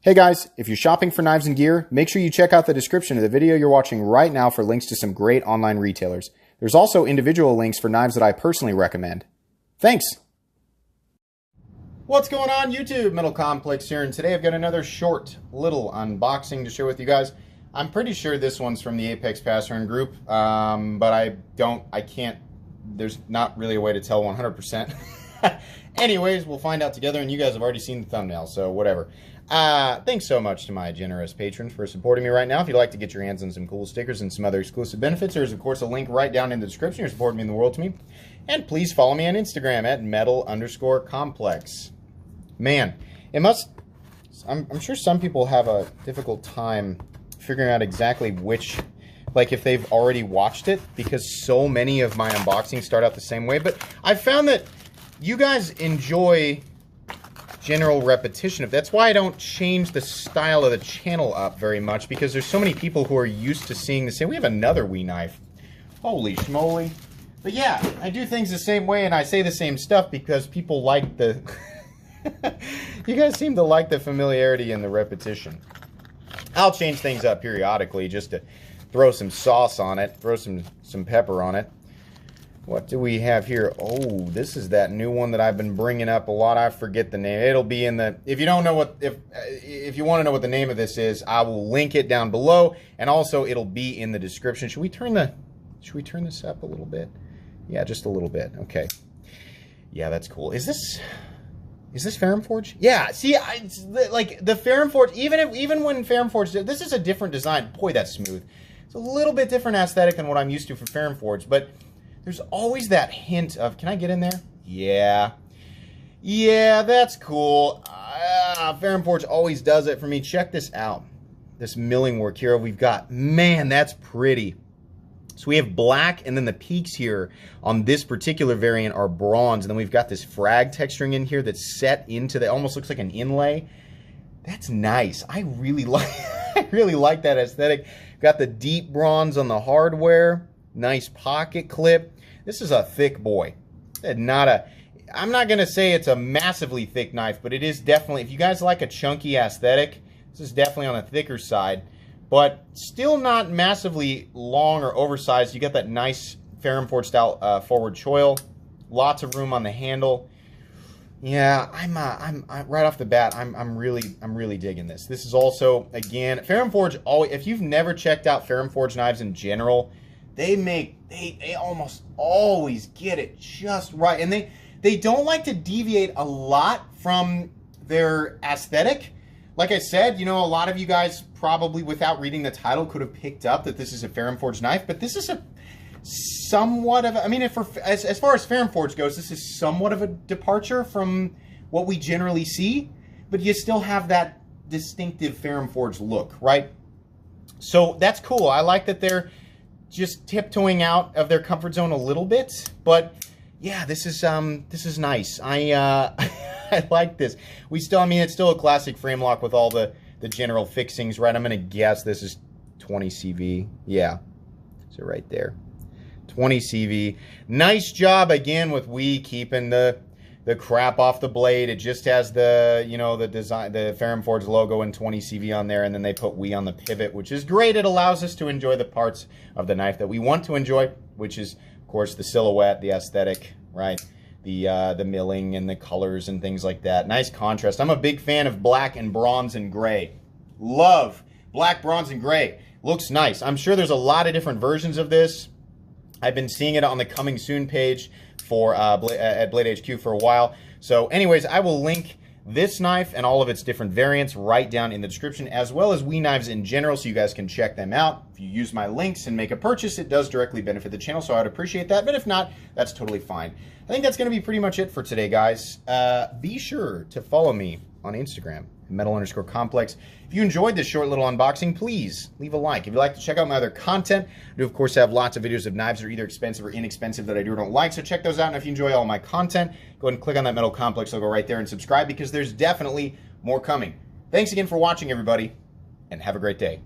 Hey guys, if you're shopping for knives and gear, make sure you check out the description of the video you're watching right now for links to some great online retailers. There's also individual links for knives that I personally recommend. Thanks! What's going on YouTube? Metal Complex here, and today I've got another short little unboxing to share with you guys. I'm pretty sure this one's from the Apex Pattern group, but there's not really a way to tell 100%. Anyways, we'll find out together, and you guys have already seen the thumbnail, so whatever. Thanks so much to my generous patrons for supporting me right now. If you'd like to get your hands on some cool stickers and some other exclusive benefits, there's of course a link right down in the description. You're supporting me in the world to me. And please follow me on Instagram at metal_complex. Man, I'm sure some people have a difficult time figuring out exactly which, like if they've already watched it, because so many of my unboxings start out the same way. But I've found that you guys enjoy general repetition. That's why I don't change the style of the channel up very much, because there's so many people who are used to seeing the same. We have another Wee knife. Holy schmoly. But yeah, I do things the same way and I say the same stuff because people like the... You guys seem to like the familiarity and the repetition. I'll change things up periodically just to throw some sauce on it, throw some pepper on it. What do we have here? Oh, this is that new one that I've been bringing up a lot. I forget the name. It'll be in the... If you don't know what... If you want to know what the name of this is, I will link it down below, and also it'll be in the description. Should we turn this up a little bit? Yeah, just a little bit. Okay. Yeah, that's cool. Is this Ferrum Forge? Yeah. See, like the Ferrum Forge. Even when Ferrum Forge, this is a different design. Boy, that's smooth. It's a little bit different aesthetic than what I'm used to from Ferrum Forge, but there's always that hint of, can I get in there? Yeah. Yeah, that's cool. Ferrum Forge always does it for me. Check this out. This milling work here we've got. Man, that's pretty. So we have black, and then the peaks here on this particular variant are bronze. And then we've got this frag texturing in here that's set into the, almost looks like an inlay. That's nice. I really like that aesthetic. Got the deep bronze on the hardware. Nice pocket clip. This is a thick boy. I'm not going to say it's a massively thick knife, but it is definitely, if you guys like a chunky aesthetic, this is definitely on the thicker side, but still not massively long or oversized. You got that nice Ferrum Forge style forward choil. Lots of room on the handle. Yeah, I'm right off the bat, I'm really digging this. This is also, again, Ferrum Forge, if you've never checked out Ferrum Forge knives in general, they almost always get it just right. And they don't like to deviate a lot from their aesthetic. Like I said, you know, a lot of you guys probably without reading the title could have picked up that this is a Ferrum Forge knife, but this is a somewhat of a, I mean, as far as Ferrum Forge goes, this is somewhat of a departure from what we generally see, but you still have that distinctive Ferrum Forge look, right? So that's cool. I like that they're just tiptoeing out of their comfort zone a little bit, but yeah, this is nice. I like this. I mean, it's still a classic frame lock with all the general fixings, right? I'm gonna guess this is 20 CV. Yeah, so right there, 20 CV. Nice job again with Wee keeping the crap off the blade. It just has the, you know, the design, the Ferrum Forge logo and 20 CV on there, and then they put Wee on the pivot, which is great. It allows us to enjoy the parts of the knife that we want to enjoy, which is, of course, the silhouette, the aesthetic, right? The milling and the colors and things like that. Nice contrast. I'm a big fan of black and bronze and gray. Love black, bronze, and gray. Looks nice. I'm sure there's a lot of different versions of this. I've been seeing it on the coming soon page for at Blade HQ for a while. So anyways, I will link this knife and all of its different variants right down in the description, as well as Wee knives in general, so you guys can check them out. If you use my links and make a purchase, it does directly benefit the channel, so I would appreciate that. But if not, that's totally fine. I think that's going to be pretty much it for today, guys. Be sure to follow me on Instagram, metal_complex. If you enjoyed this short little unboxing, please leave a like. If you'd like to check out my other content, I do, of course, have lots of videos of knives that are either expensive or inexpensive that I do or don't like, so check those out. And if you enjoy all my content, go ahead and click on that Metal Complex logo right there and subscribe, because there's definitely more coming. Thanks again for watching, everybody, and have a great day.